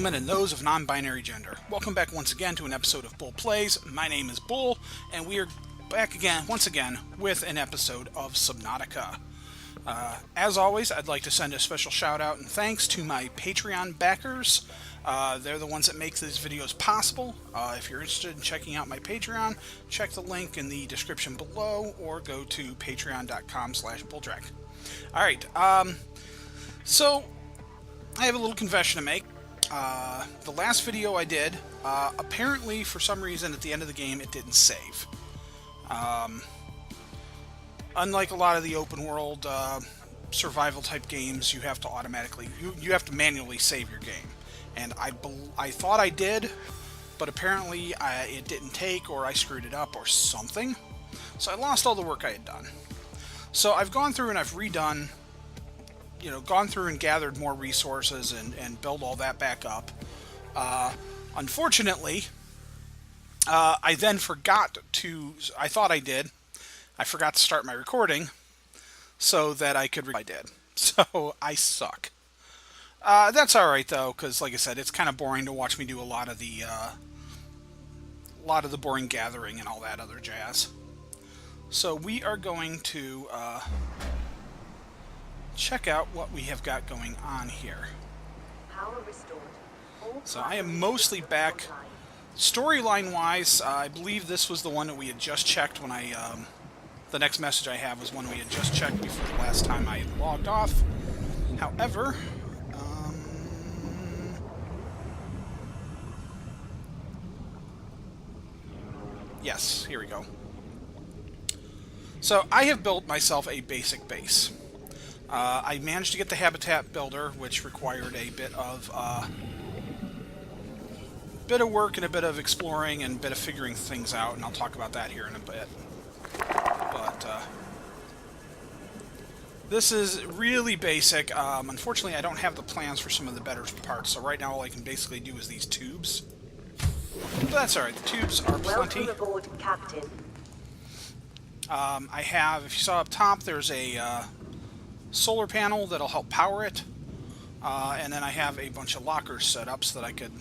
gentlemen, and those of non-binary gender. Welcome back once again to an episode of Bull Plays. My name is Bull, and we are back again, once again, with an episode of Subnautica. As always, I'd like to send a special shout out and thanks to my Patreon backers. They're the ones that make these videos possible. If you're interested in checking out my Patreon, check the link in the description below, or go to patreon.com/Bulldrek. Alright, so I have a little confession to make. The last video I did, apparently for some reason at the end of the game it didn't save. Unlike a lot of the open world survival type games, you have to automatically, you have to manually save your game. And I thought I did, but apparently it didn't take, or I screwed it up or something. So I lost all the work I had done. So I've gone through and I've redone, gone through and gathered more resources and build all that back up. Unfortunately, I then forgot to, I thought I did, I forgot to start my recording so that I could I did. So I suck. That's alright though, because like I said, it's kind of boring to watch me do a lot of the boring gathering and all that other jazz. So we are going to check out what we have got going on here. So I am mostly back storyline wise. I believe this was the one that we had just checked when I the next message I have was one we had just checked before the last time I logged off. However, yes, here we go. So I have built myself a basic base. I managed to get the habitat builder, which required a bit of work and a bit of exploring and a bit of figuring things out, and I'll talk about that here in a bit. But this is really basic. Unfortunately, I don't have the plans for some of the better parts, so right now all I can basically do is these tubes. But that's alright, the tubes are plenty. Welcome aboard, Captain. I have, if you saw up top, there's a solar panel that'll help power it. And then I have a bunch of lockers set up so that I could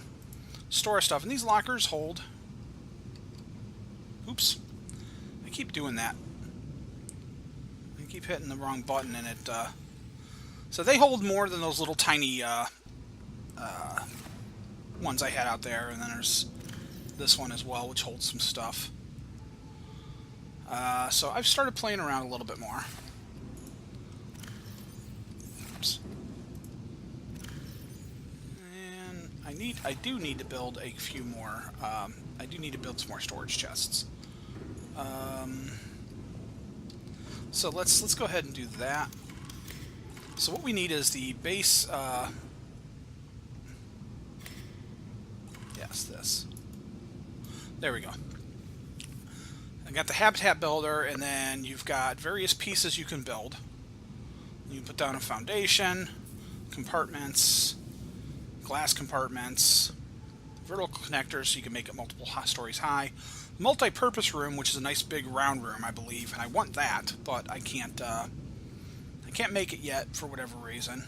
store stuff. And these lockers hold... Oops. I keep doing that. I keep hitting the wrong button and it... So they hold more than those little tiny ones I had out there. And then there's this one as well, which holds some stuff. So I've started playing around a little bit more. Oops. And I do need to build a few more. I do need to build some more storage chests. So let's go ahead and do that. So what we need is the base. Yes, this. There we go. I got the habitat builder, and then you've got various pieces you can build. You put down a foundation, compartments, glass compartments, vertical connectors so you can make it multiple stories high. Multi-purpose room, which is a nice big round room, I believe, and I want that, but I can't make it yet for whatever reason.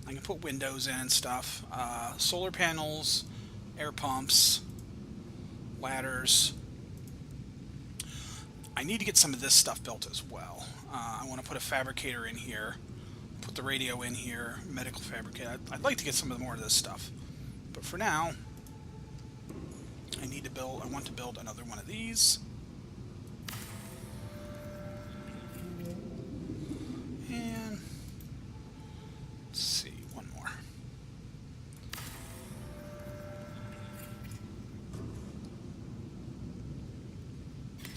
I can put windows in and stuff. Solar panels, air pumps, ladders. I need to get some of this stuff built as well. I want to put a fabricator in here, put the radio in here, medical fabricator. I'd like to get some more of this stuff. But for now, I want to build another one of these. And let's see, one more.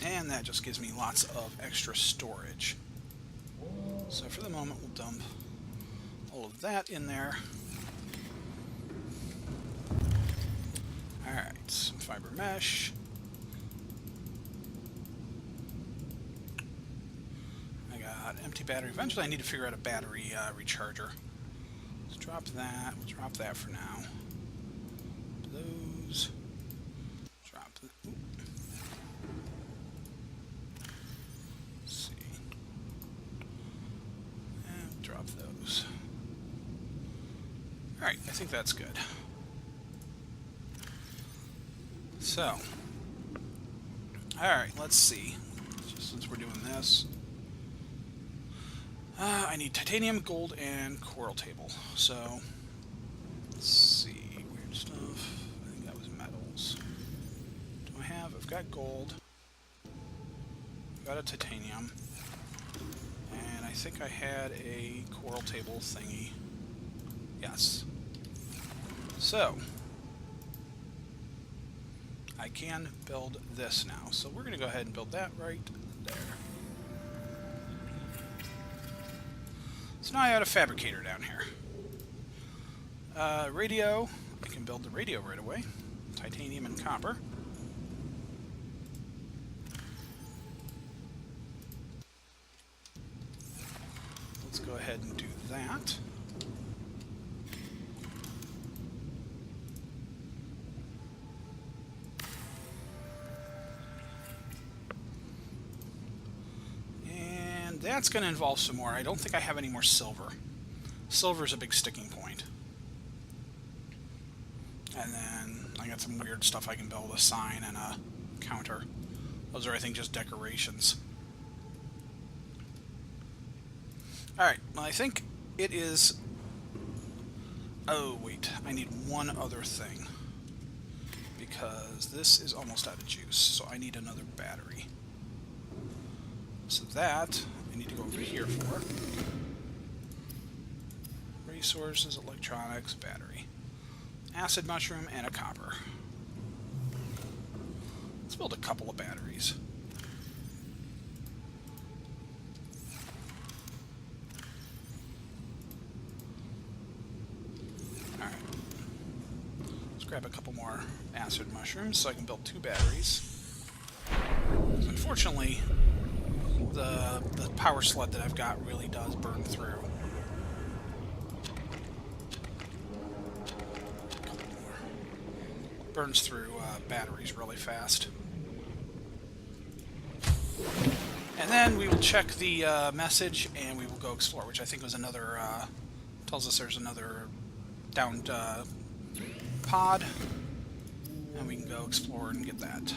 And that just gives me lots of extra storage. So for the moment, we'll dump all of that in there. Alright, some fiber mesh. I got empty battery. Eventually I need to figure out a battery recharger. Let's drop that. We'll drop that for now. Those. Drop the... Drop those. Alright, I think that's good. So, alright, let's see. Just since we're doing this. I need titanium, gold, and coral table. So, let's see. Weird stuff. I think that was metals. Do I have? I've got gold. I've got a titanium. And I think I had a coral table thingy. Yes. So, I can build this now. So we're going to go ahead and build that right there. So now I got a fabricator down here. Radio. I can build the radio right away. Titanium and copper. Let's go ahead and do that. That's going to involve some more. I don't think I have any more silver. Silver's a big sticking point. And then I got some weird stuff I can build, a sign and a counter. Those are, I think, just decorations. Alright, well, I think it is... Oh, wait. I need one other thing. Because this is almost out of juice, so I need another battery. So that... I need to go over here for resources, electronics, battery, acid mushroom, and a copper. Let's build a couple of batteries. Alright. Let's grab a couple more acid mushrooms so I can build 2 batteries. Because unfortunately, the power sled that I've got really does burn through. Burns through batteries really fast. And then we will check the message and we will go explore, which I think was another, tells us there's another downed pod. And we can go explore and get that.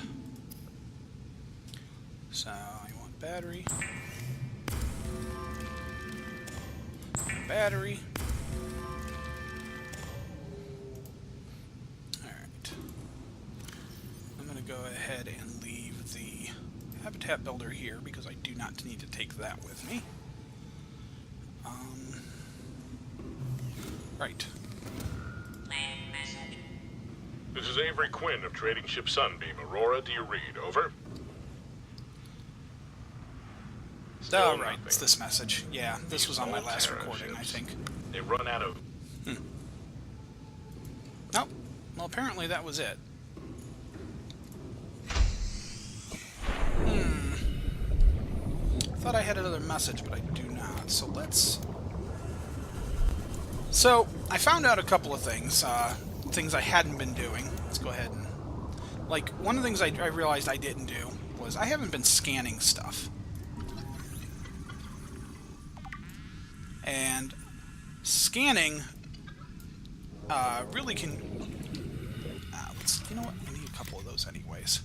So, I want battery. Battery. Alright. I'm going to go ahead and leave the habitat builder here because I do not need to take that with me. Right. This is Avery Quinn of Trading Ship Sunbeam. Aurora, do you read? Over. Oh, right. It's this message. Yeah, this was on my last recording, I think. They run out of... Nope. Well, apparently that was it. Thought I had another message, but I do not. So let's... So, I found out a couple of things. Things I hadn't been doing. Let's go ahead and... Like, one of the things I realized I didn't do was I haven't been scanning stuff. And scanning really can... you know what? I need a couple of those anyways.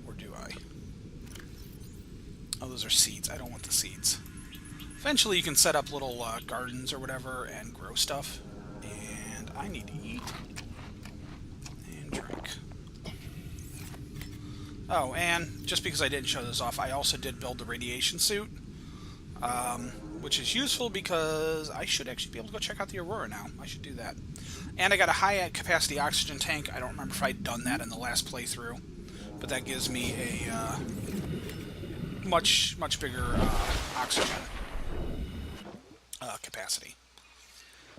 Or do I? Oh, those are seeds. I don't want the seeds. Eventually you can set up little gardens or whatever and grow stuff. And I need to eat and drink. Oh, and just because I didn't show this off, I also did build the radiation suit, which is useful because I should actually be able to go check out the Aurora now. I should do that. And I got a high-capacity oxygen tank. I don't remember if I'd done that in the last playthrough, but that gives me a much bigger oxygen capacity.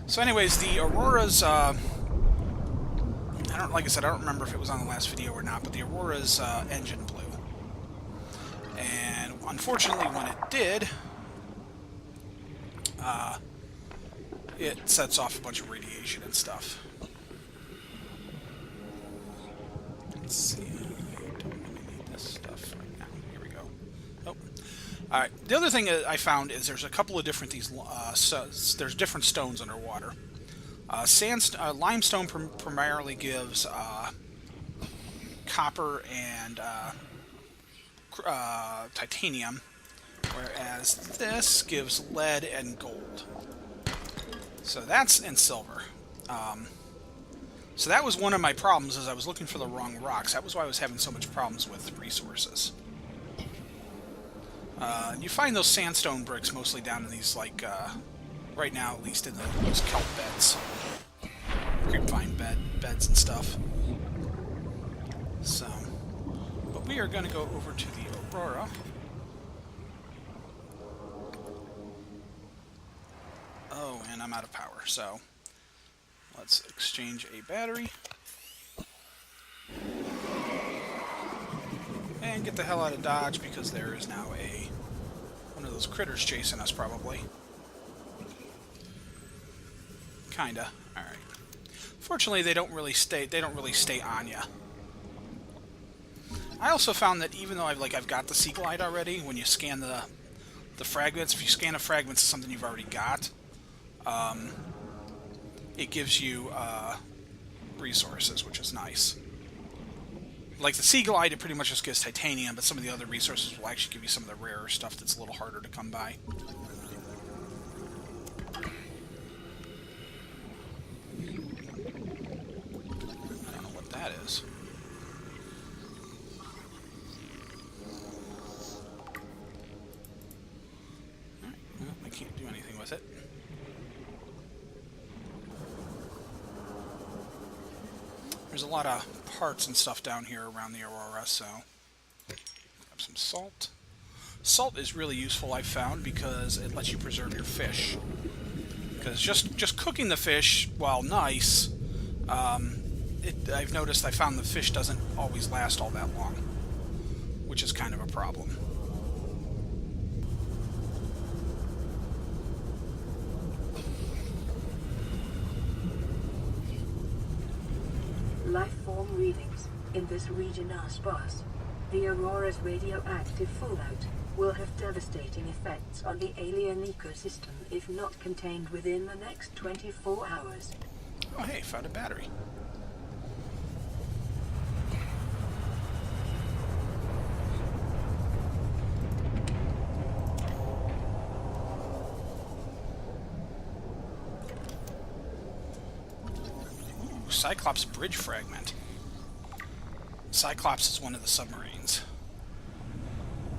So anyways, the Aurora's... like I said, I don't remember if it was on the last video or not, but the Aurora's engine blew. And unfortunately, when it did, it sets off a bunch of radiation and stuff. Let's see. I don't really need this stuff right now. Here we go. Oh. All right. The other thing I found is there's a couple of different there's different stones underwater. Limestone primarily gives copper and titanium, whereas this gives lead and gold. So that's in silver. So that was one of my problems, is I was looking for the wrong rocks. That was why I was having so much problems with resources. You find those sandstone bricks mostly down in these, like, right now at least, in those kelp beds. Creepvine beds and stuff. So, but we are going to go over to the Aurora. Oh, and I'm out of power, so let's exchange a battery. And get the hell out of Dodge, because there is now one of those critters chasing us, probably. Kinda. Alright. Fortunately, they don't really stay on ya. I also found that even though I've got the Sea Glide already, when you scan the fragments, if you scan a fragment to something you've already got, it gives you resources, which is nice. Like the Sea Glide, it pretty much just gives titanium, but some of the other resources will actually give you some of the rarer stuff that's a little harder to come by. I don't know what that is. Alright, well, I can't do anything with it. There's a lot of parts and stuff down here around the Aurora, so grab some salt. Salt is really useful, I've found, because it lets you preserve your fish. Because just cooking the fish, while nice, I've noticed I found the fish doesn't always last all that long, which is kind of a problem. Life form readings in this region are sparse. The Aurora's radioactive fallout will have devastating effects on the alien ecosystem if not contained within the next 24 hours. Oh, hey, found a battery. Cyclops bridge fragment. Cyclops is one of the submarines.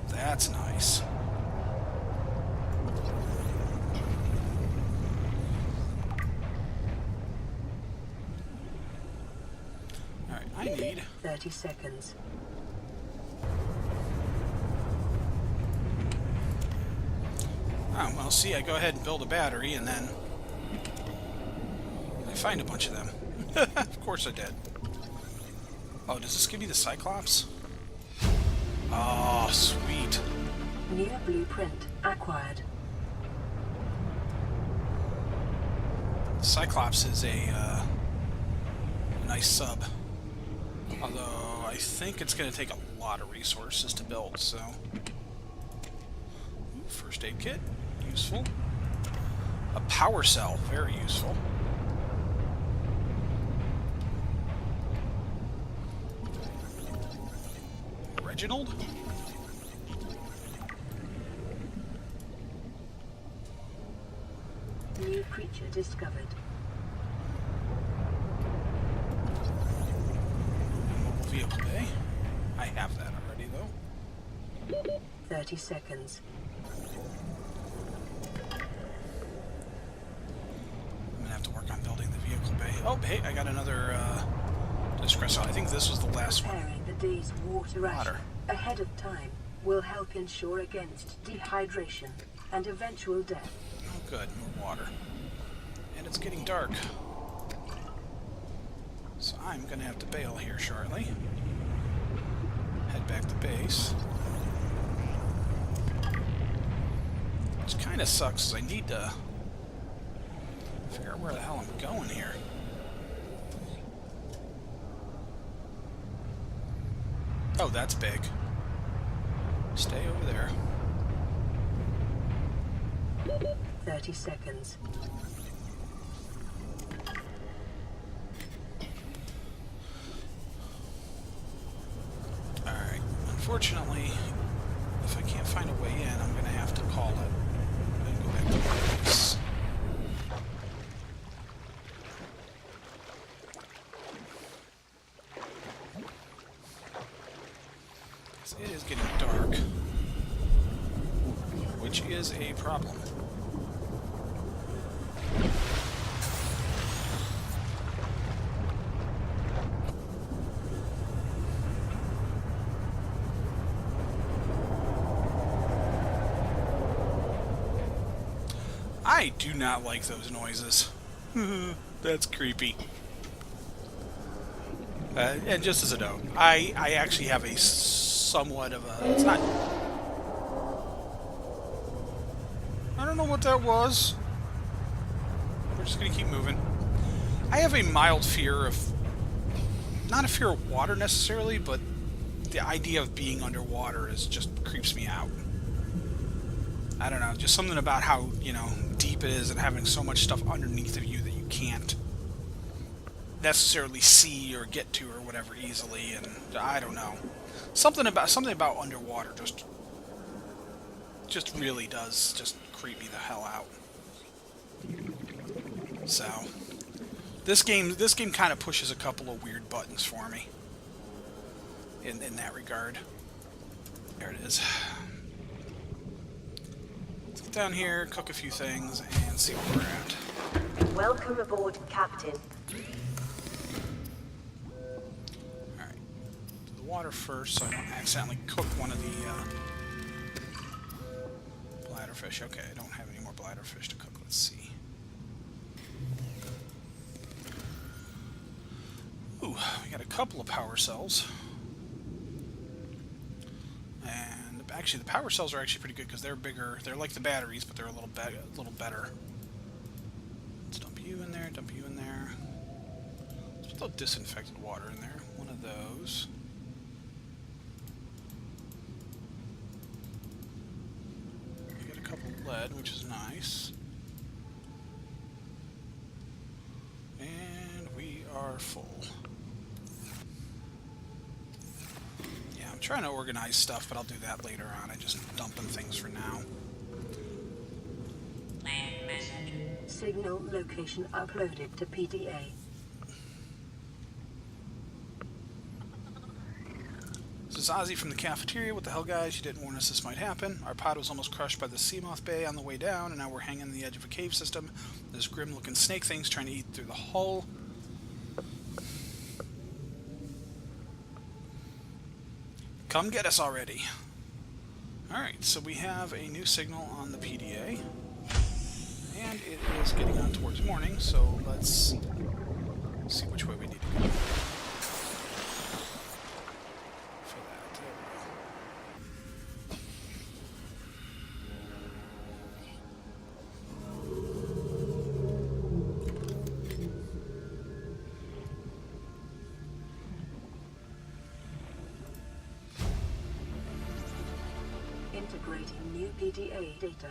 That's nice. Alright, I need 30 seconds. Oh, well, see, I go ahead and build a battery, and then I find a bunch of them. Of course I did. Oh, does this give me the Cyclops? Oh, sweet. New blueprint acquired. Cyclops is a nice sub. Although, I think it's going to take a lot of resources to build, so... Ooh, first aid kit. Useful. A power cell. Very useful. Reginald? New creature discovered. Mobile vehicle bay. I have that already, though. 30 seconds. I'm gonna have to work on building the vehicle bay. Oh, hey, I got another espresso. I think this was the last one. Preparing the day's water ration ahead of time will help ensure against dehydration and eventual death. Oh, good. More water. And it's getting dark. So I'm going to have to bail here shortly. Head back to base. Which kind of sucks, because I need to figure out where the hell I'm going here. Oh, that's big. Stay over there. 30 seconds. Alright. Unfortunately, if I can't find a way in, I'm going to have to call it. Then go back to my base. It is getting dark, which is a problem. I do not like those noises. That's creepy. And just as a note, I actually have a somewhat of a... It's not... I don't know what that was. We're just going to keep moving. I have a mild fear of... Not a fear of water necessarily, but the idea of being underwater just creeps me out. I don't know, just something about how, you know, deep it is and having so much stuff underneath of you that you can't necessarily see or get to or whatever easily, and I don't know. Something about underwater just really does just creep me the hell out. So this game kind of pushes a couple of weird buttons for me in that regard. There it is. Let's get down here, cook a few things, and see where we're at. Welcome aboard, Captain. Alright. Do the water first so I don't accidentally cook one of the bladderfish. Okay, I don't have any more bladderfish to cook. Let's see. Ooh, we got a couple of power cells. And actually, the power cells are actually pretty good because they're bigger. They're like the batteries, but they're a little better. Let's dump you in there, dump you in there. Let's put disinfected water in there. One of those. We got a couple of lead, which is nice. And we are full. I'm trying to organize stuff, but I'll do that later on. I'm just dumping things for now. Signal location uploaded to PDA. This is Ozzy from the cafeteria. What the hell, guys? You didn't warn us this might happen. Our pod was almost crushed by the Seamoth Bay on the way down, and now we're hanging on the edge of a cave system. This grim-looking snake thing's trying to eat through the hull. Come get us already. Alright, so we have a new signal on the PDA. And it is getting on towards morning, so let's see which way we need to go. For that, there we go. Integrating new PDA data.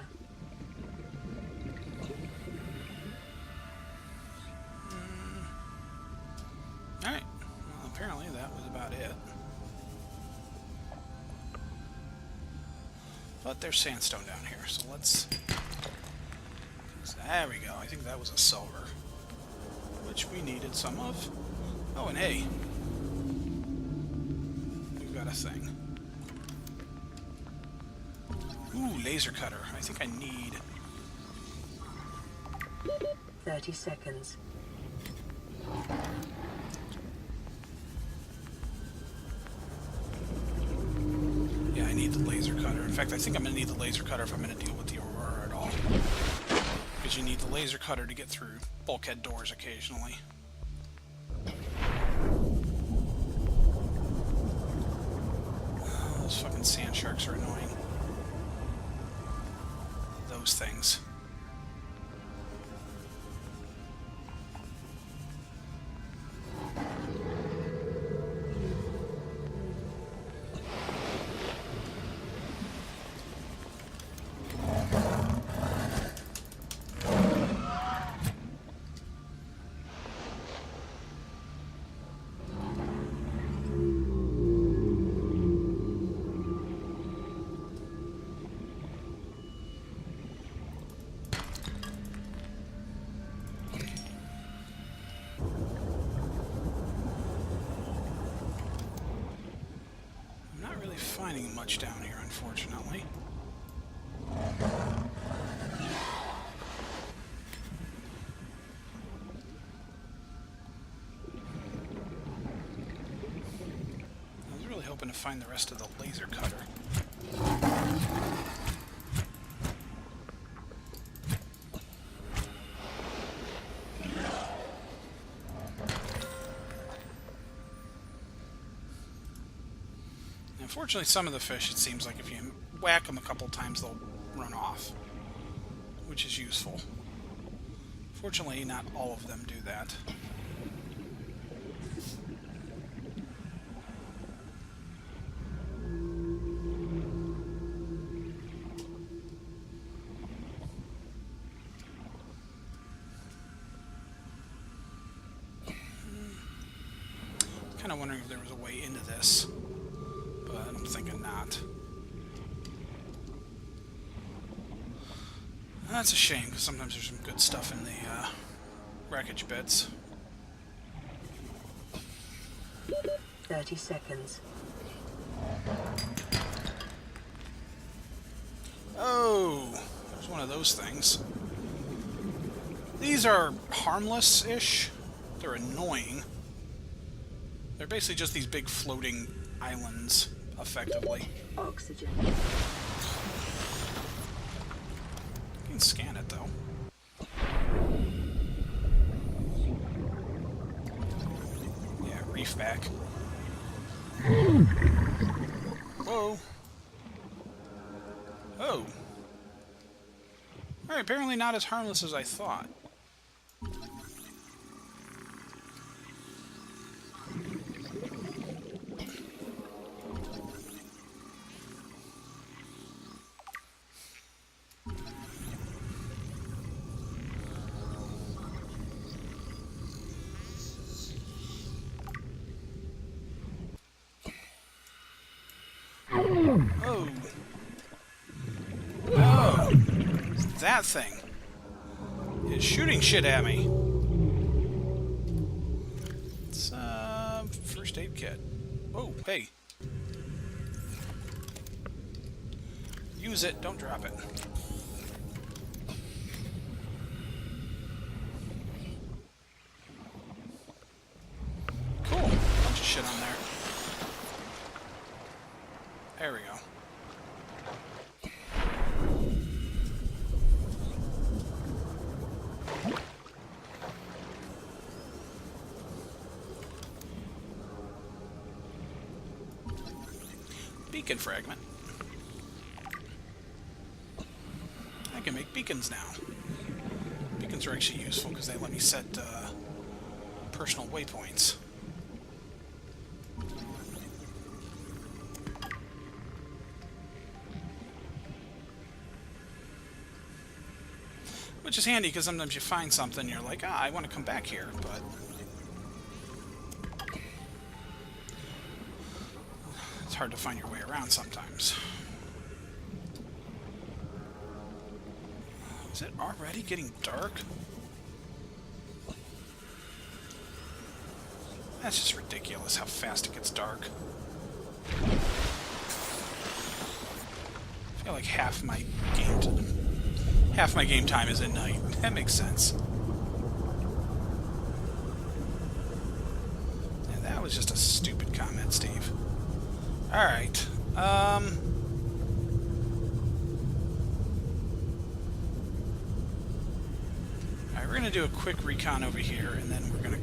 Alright, well apparently that was about it. But there's sandstone down here, so let's... There we go, I think that was a silver. Which we needed some of. Oh, and hey, we've got a thing. Ooh, laser cutter. I think I need... 30 seconds. Yeah, I need the laser cutter. In fact, I think I'm going to need the laser cutter if I'm going to deal with the Aurora at all. Because you need the laser cutter to get through bulkhead doors occasionally. Oh, those fucking sand sharks are annoying. Those things. getting much down here, unfortunately. I was really hoping to find the rest of the laser cutter. Unfortunately, some of the fish, it seems like if you whack them a couple times, they'll run off, which is useful. Fortunately, not all of them do that. Kind of wondering if there was a way into this. But I'm thinking not. That's a shame, because sometimes there's some good stuff in the wreckage bits. 30 seconds. Oh, there's one of those things. These are harmless-ish. They're annoying. They're basically just these big floating islands, effectively. Oxygen. You can scan it, though. Yeah, reef back. Whoa. Oh. Alright, apparently not as harmless as I thought. Oh. Oh. That thing is shooting shit at me. It's first aid kit. Oh, hey. Use it, don't drop it. Cool. Bunch of shit on there. There we go. Beacon fragment. I can make beacons now. Beacons are actually useful because they let me set personal waypoints. Which is handy because sometimes you find something and you're like, ah, I want to come back here, but it's hard to find your way around sometimes. Is it already getting dark? That's just ridiculous how fast it gets dark. I feel like half my game time is at night. That makes sense. Yeah, that was just a stupid comment, Steve. Alright. Alright, we're gonna do a quick recon over here, and then we're gonna...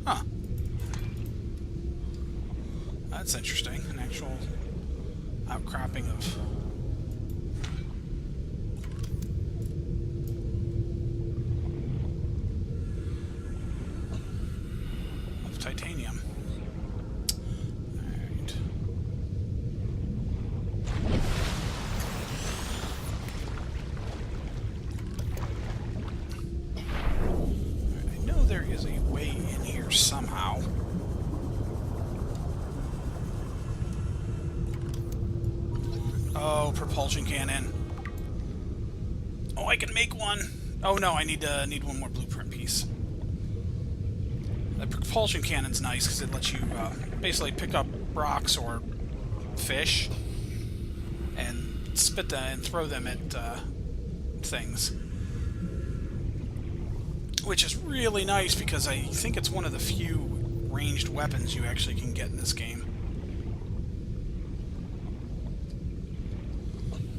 Huh. That's interesting. An actual outcropping of... titanium. Alright. I know there is a way in here somehow. Oh, propulsion cannon. Oh, I can make one. Oh no, I need one more blueprint piece. The propulsion cannon's nice because it lets you basically pick up rocks or fish and spit them and throw them at things. Which is really nice because I think it's one of the few ranged weapons you actually can get in this game.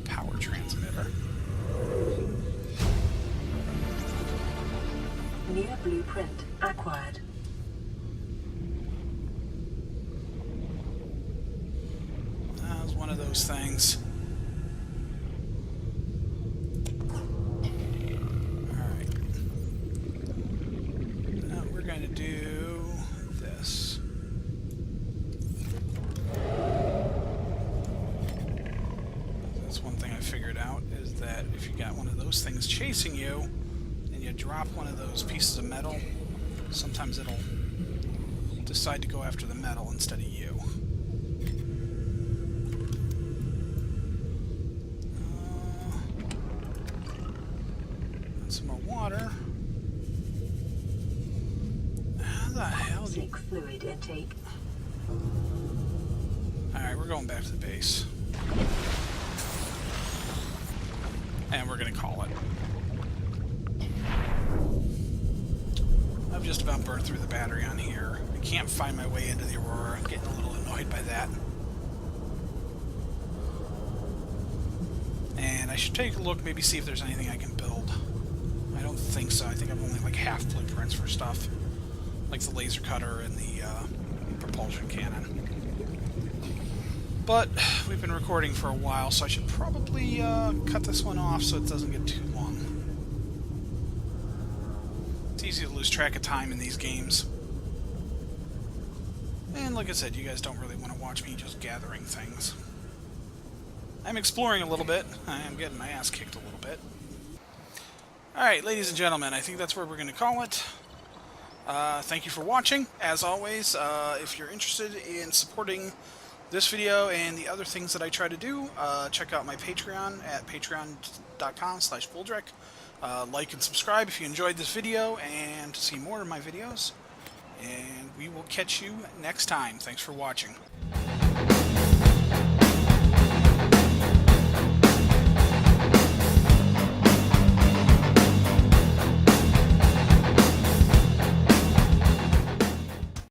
Power transmitter. New blueprint acquired. That was one of those things. Alright. Now we're going to do this. That's one thing I figured out, is that if you got one of those things chasing you, and you drop one of those pieces of metal, sometimes it'll decide to go after the metal instead of you. Some more water. How the hell do you... Fluid intake. Alright, we're going back to the base. And we're gonna call it. I've just about burned through the battery on here. I can't find my way into the Aurora. I'm getting a little annoyed by that. And I should take a look, maybe see if there's anything I can build. I don't think so. I think I've only like half blueprints for stuff. Like the laser cutter and the propulsion cannon. But we've been recording for a while, so I should probably cut this one off so it doesn't get too long. It's easy to lose track of time in these games. And like I said, you guys don't really want to watch me just gathering things. I'm exploring a little bit. I am getting my ass kicked a little bit. Alright, ladies and gentlemen, I think that's where we're going to call it. Thank you for watching. As always, if you're interested in supporting this video and the other things that I try to do, check out my Patreon at patreon.com/Bulldrek. Like and subscribe if you enjoyed this video and to see more of my videos. And we will catch you next time. Thanks for watching.